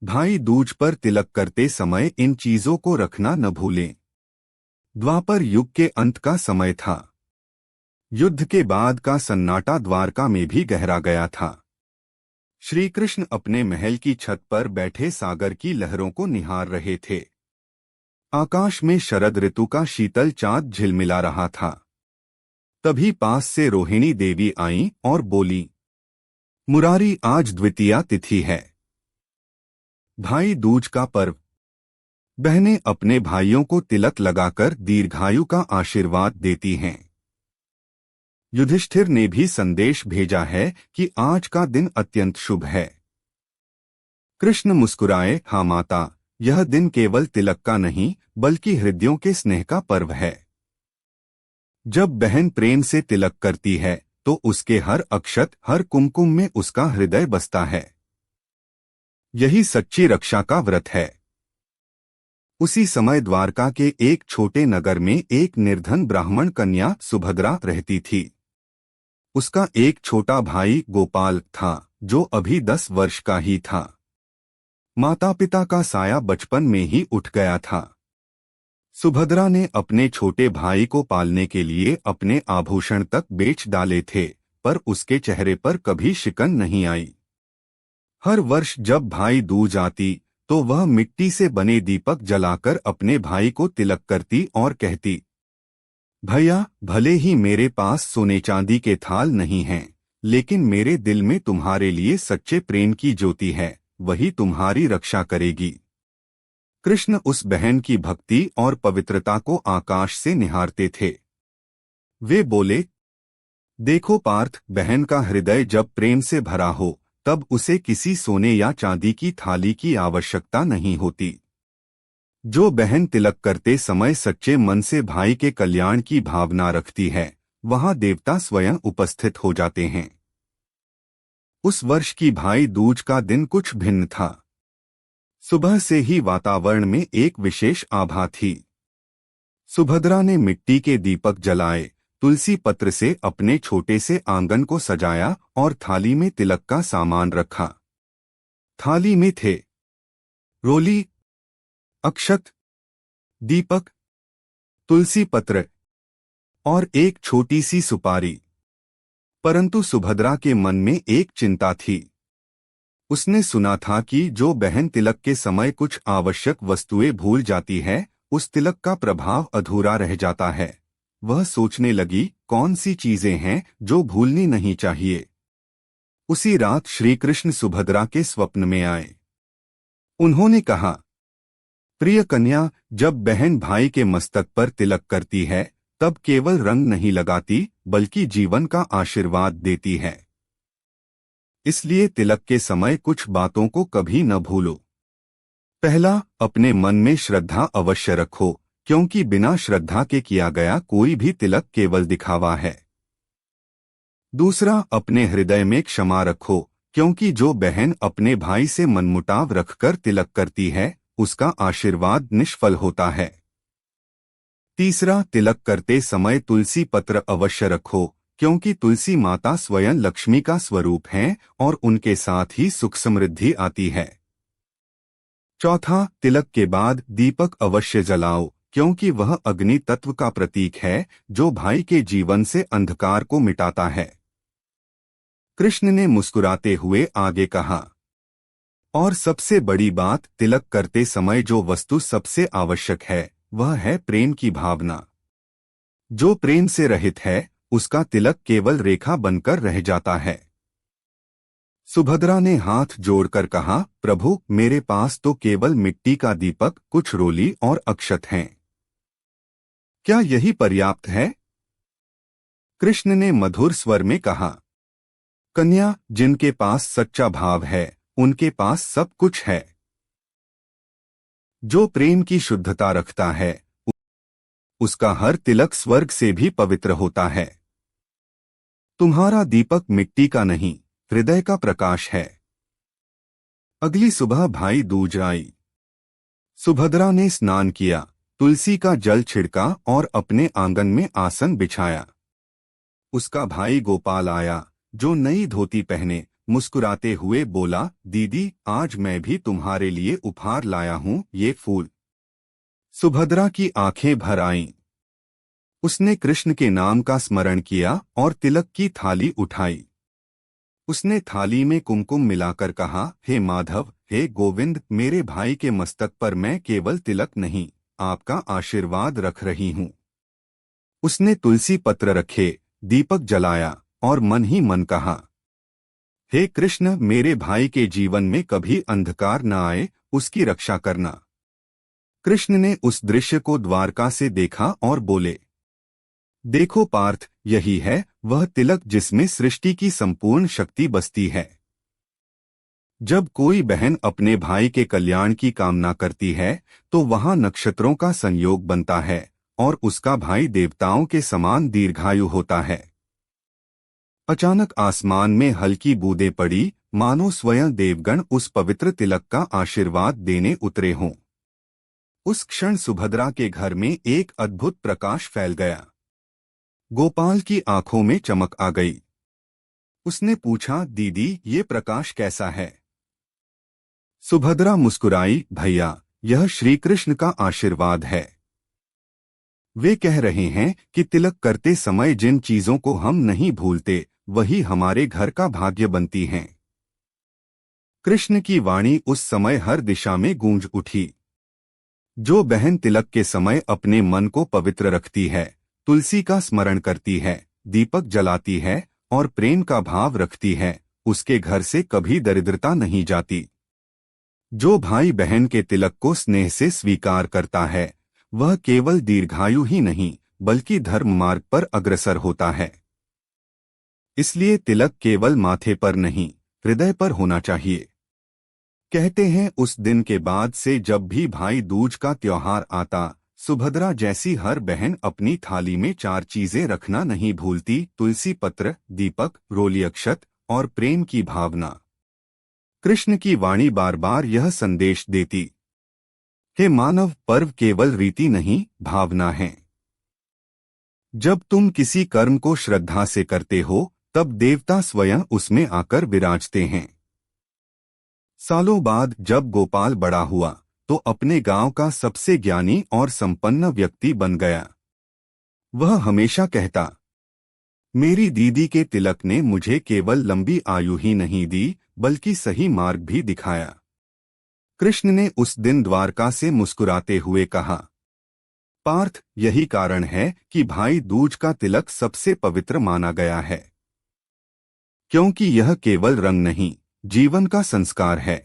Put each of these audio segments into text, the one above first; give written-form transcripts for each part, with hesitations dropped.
भाई दूज पर तिलक करते समय इन चीजों को रखना न भूलें। द्वापर युग के अंत का समय था। युद्ध के बाद का सन्नाटा द्वारका में भी गहरा गया था। श्री कृष्ण अपने महल की छत पर बैठे सागर की लहरों को निहार रहे थे। आकाश में शरद ऋतु का शीतल चाँद झिलमिला रहा था। तभी पास से रोहिणी देवी आईं और बोली, मुरारी, आज द्वितीया तिथि है, भाई दूज का पर्व। बहनें अपने भाइयों को तिलक लगाकर दीर्घायु का आशीर्वाद देती हैं। युधिष्ठिर ने भी संदेश भेजा है कि आज का दिन अत्यंत शुभ है। कृष्ण मुस्कुराए, हाँ माता, यह दिन केवल तिलक का नहीं बल्कि हृदयों के स्नेह का पर्व है। जब बहन प्रेम से तिलक करती है तो उसके हर अक्षत, हर कुमकुम में उसका हृदय बसता है। यही सच्ची रक्षा का व्रत है। उसी समय द्वारका के एक छोटे नगर में एक निर्धन ब्राह्मण कन्या सुभद्रा रहती थी। उसका एक छोटा भाई गोपाल था जो अभी 10 वर्ष का ही था। माता पिता का साया बचपन में ही उठ गया था। सुभद्रा ने अपने छोटे भाई को पालने के लिए अपने आभूषण तक बेच डाले थे, पर उसके चेहरे पर कभी शिकन नहीं आई। हर वर्ष जब भाई दूज आती तो वह मिट्टी से बने दीपक जलाकर अपने भाई को तिलक करती और कहती, भैया, भले ही मेरे पास सोने चांदी के थाल नहीं हैं, लेकिन मेरे दिल में तुम्हारे लिए सच्चे प्रेम की ज्योति है, वही तुम्हारी रक्षा करेगी। कृष्ण उस बहन की भक्ति और पवित्रता को आकाश से निहारते थे। वे बोले, देखो पार्थ, बहन का हृदय जब प्रेम से भरा हो तब उसे किसी सोने या चांदी की थाली की आवश्यकता नहीं होती। जो बहन तिलक करते समय सच्चे मन से भाई के कल्याण की भावना रखती है, वहां देवता स्वयं उपस्थित हो जाते हैं। उस वर्ष की भाई दूज का दिन कुछ भिन्न था। सुबह से ही वातावरण में एक विशेष आभा थी। सुभद्रा ने मिट्टी के दीपक जलाए, तुलसी पत्र से अपने छोटे से आंगन को सजाया और थाली में तिलक का सामान रखा। थाली में थे रोली, अक्षत, दीपक, तुलसी पत्र और एक छोटी सी सुपारी। परंतु सुभद्रा के मन में एक चिंता थी। उसने सुना था कि जो बहन तिलक के समय कुछ आवश्यक वस्तुएं भूल जाती है, उस तिलक का प्रभाव अधूरा रह जाता है। वह सोचने लगी, कौन सी चीजें हैं जो भूलनी नहीं चाहिए। उसी रात श्री कृष्ण सुभद्रा के स्वप्न में आए। उन्होंने कहा, प्रिय कन्या, जब बहन भाई के मस्तक पर तिलक करती है तब केवल रंग नहीं लगाती बल्कि जीवन का आशीर्वाद देती है। इसलिए तिलक के समय कुछ बातों को कभी न भूलो। पहला, अपने मन में श्रद्धा अवश्य रखो, क्योंकि बिना श्रद्धा के किया गया कोई भी तिलक केवल दिखावा है। दूसरा, अपने हृदय में क्षमा रखो, क्योंकि जो बहन अपने भाई से मनमुटाव रखकर तिलक करती है उसका आशीर्वाद निष्फल होता है। तीसरा, तिलक करते समय तुलसी पत्र अवश्य रखो, क्योंकि तुलसी माता स्वयं लक्ष्मी का स्वरूप हैं और उनके साथ ही सुख समृद्धि आती है। चौथा, तिलक के बाद दीपक अवश्य जलाओ, क्योंकि वह अग्नि तत्व का प्रतीक है जो भाई के जीवन से अंधकार को मिटाता है। कृष्ण ने मुस्कुराते हुए आगे कहा, और सबसे बड़ी बात, तिलक करते समय जो वस्तु सबसे आवश्यक है वह है प्रेम की भावना। जो प्रेम से रहित है उसका तिलक केवल रेखा बनकर रह जाता है। सुभद्रा ने हाथ जोड़कर कहा, प्रभु, मेरे पास तो केवल मिट्टी का दीपक, कुछ रोली और अक्षत हैं। क्या यही पर्याप्त है? कृष्ण ने मधुर स्वर में कहा, कन्या, जिनके पास सच्चा भाव है उनके पास सब कुछ है। जो प्रेम की शुद्धता रखता है उसका हर तिलक स्वर्ग से भी पवित्र होता है। तुम्हारा दीपक मिट्टी का नहीं, हृदय का प्रकाश है। अगली सुबह भाई दूज आई। सुभद्रा ने स्नान किया, तुलसी का जल छिड़का और अपने आंगन में आसन बिछाया। उसका भाई गोपाल आया, जो नई धोती पहने मुस्कुराते हुए बोला, दीदी आज मैं भी तुम्हारे लिए उपहार लाया हूँ, ये फूल। सुभद्रा की आंखें भर आईं। उसने कृष्ण के नाम का स्मरण किया और तिलक की थाली उठाई। उसने थाली में कुमकुम मिलाकर कहा, हे माधव, हे गोविंद, मेरे भाई के मस्तक पर मैं केवल तिलक नहीं, आपका आशीर्वाद रख रही हूँ। उसने तुलसी पत्र रखे, दीपक जलाया और मन ही मन कहा, हे कृष्ण, मेरे भाई के जीवन में कभी अंधकार न आए, उसकी रक्षा करना। कृष्ण ने उस दृश्य को द्वारका से देखा और बोले, देखो पार्थ, यही है वह तिलक जिसमें सृष्टि की संपूर्ण शक्ति बसती है। जब कोई बहन अपने भाई के कल्याण की कामना करती है तो वहां नक्षत्रों का संयोग बनता है और उसका भाई देवताओं के समान दीर्घायु होता है। अचानक आसमान में हल्की बूंदें पड़ी, मानो स्वयं देवगण उस पवित्र तिलक का आशीर्वाद देने उतरे हों। उस क्षण सुभद्रा के घर में एक अद्भुत प्रकाश फैल गया। गोपाल की आंखों में चमक आ गई। उसने पूछा, दीदी ये प्रकाश कैसा है? सुभद्रा मुस्कुराई, भैया यह श्री कृष्ण का आशीर्वाद है। वे कह रहे हैं कि तिलक करते समय जिन चीजों को हम नहीं भूलते वही हमारे घर का भाग्य बनती हैं। कृष्ण की वाणी उस समय हर दिशा में गूंज उठी। जो बहन तिलक के समय अपने मन को पवित्र रखती है, तुलसी का स्मरण करती है, दीपक जलाती है और प्रेम का भाव रखती है, उसके घर से कभी दरिद्रता नहीं जाती। जो भाई बहन के तिलक को स्नेह से स्वीकार करता है वह केवल दीर्घायु ही नहीं बल्कि धर्म मार्ग पर अग्रसर होता है। इसलिए तिलक केवल माथे पर नहीं, हृदय पर होना चाहिए। कहते हैं उस दिन के बाद से जब भी भाई दूज का त्योहार आता, सुभद्रा जैसी हर बहन अपनी थाली में 4 चीजें रखना नहीं भूलती, तुलसी पत्र, दीपक, रोली अक्षत और प्रेम की भावना। कृष्ण की वाणी बार बार यह संदेश देती कि मानव, पर्व केवल रीति नहीं, भावना है। जब तुम किसी कर्म को श्रद्धा से करते हो तब देवता स्वयं उसमें आकर विराजते हैं। सालों बाद जब गोपाल बड़ा हुआ तो अपने गांव का सबसे ज्ञानी और संपन्न व्यक्ति बन गया। वह हमेशा कहता, मेरी दीदी के तिलक ने मुझे केवल लंबी आयु ही नहीं दी बल्कि सही मार्ग भी दिखाया। कृष्ण ने उस दिन द्वारका से मुस्कुराते हुए कहा, पार्थ, यही कारण है कि भाई दूज का तिलक सबसे पवित्र माना गया है, क्योंकि यह केवल रंग नहीं, जीवन का संस्कार है।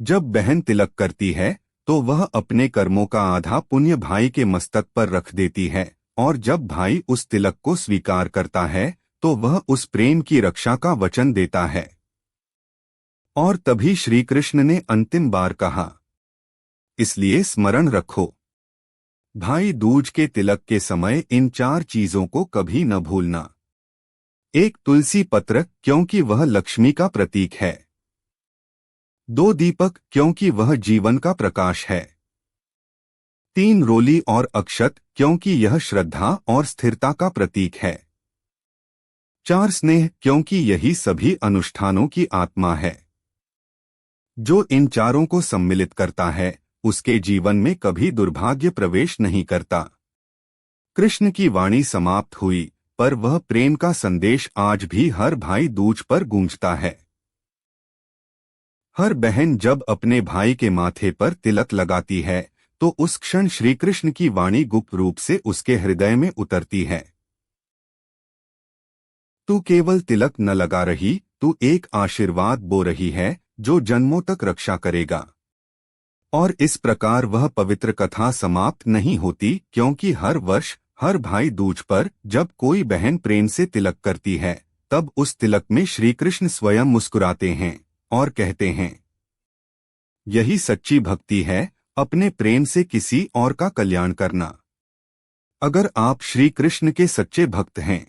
जब बहन तिलक करती है तो वह अपने कर्मों का आधा पुण्य भाई के मस्तक पर रख देती है और जब भाई उस तिलक को स्वीकार करता है तो वह उस प्रेम की रक्षा का वचन देता है। और तभी श्री कृष्ण ने अंतिम बार कहा, इसलिए स्मरण रखो, भाई दूज के तिलक के समय इन 4 चीजों को कभी न भूलना। 1 तुलसी पत्र, क्योंकि वह लक्ष्मी का प्रतीक है। 2 दीपक, क्योंकि वह जीवन का प्रकाश है। 3 रोली और अक्षत, क्योंकि यह श्रद्धा और स्थिरता का प्रतीक है। 4 स्नेह, क्योंकि यही सभी अनुष्ठानों की आत्मा है। जो इन चारों को सम्मिलित करता है उसके जीवन में कभी दुर्भाग्य प्रवेश नहीं करता। कृष्ण की वाणी समाप्त हुई, पर वह प्रेम का संदेश आज भी हर भाई दूज पर गूंजता है। हर बहन जब अपने भाई के माथे पर तिलक लगाती है तो उस क्षण श्री कृष्ण की वाणी गुप्त रूप से उसके हृदय में उतरती है। तू केवल तिलक न लगा रही, तू एक आशीर्वाद बो रही है जो जन्मों तक रक्षा करेगा। और इस प्रकार वह पवित्र कथा समाप्त नहीं होती, क्योंकि हर वर्ष हर भाई दूज पर जब कोई बहन प्रेम से तिलक करती है तब उस तिलक में श्री कृष्ण स्वयं मुस्कुराते हैं और कहते हैं, यही सच्ची भक्ति है, अपने प्रेम से किसी और का कल्याण करना। अगर आप श्री कृष्ण के सच्चे भक्त हैं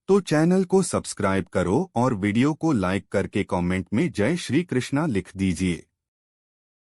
तो चैनल को सब्सक्राइब करो और वीडियो को लाइक करके कमेंट में जय श्री कृष्णा लिख दीजिए।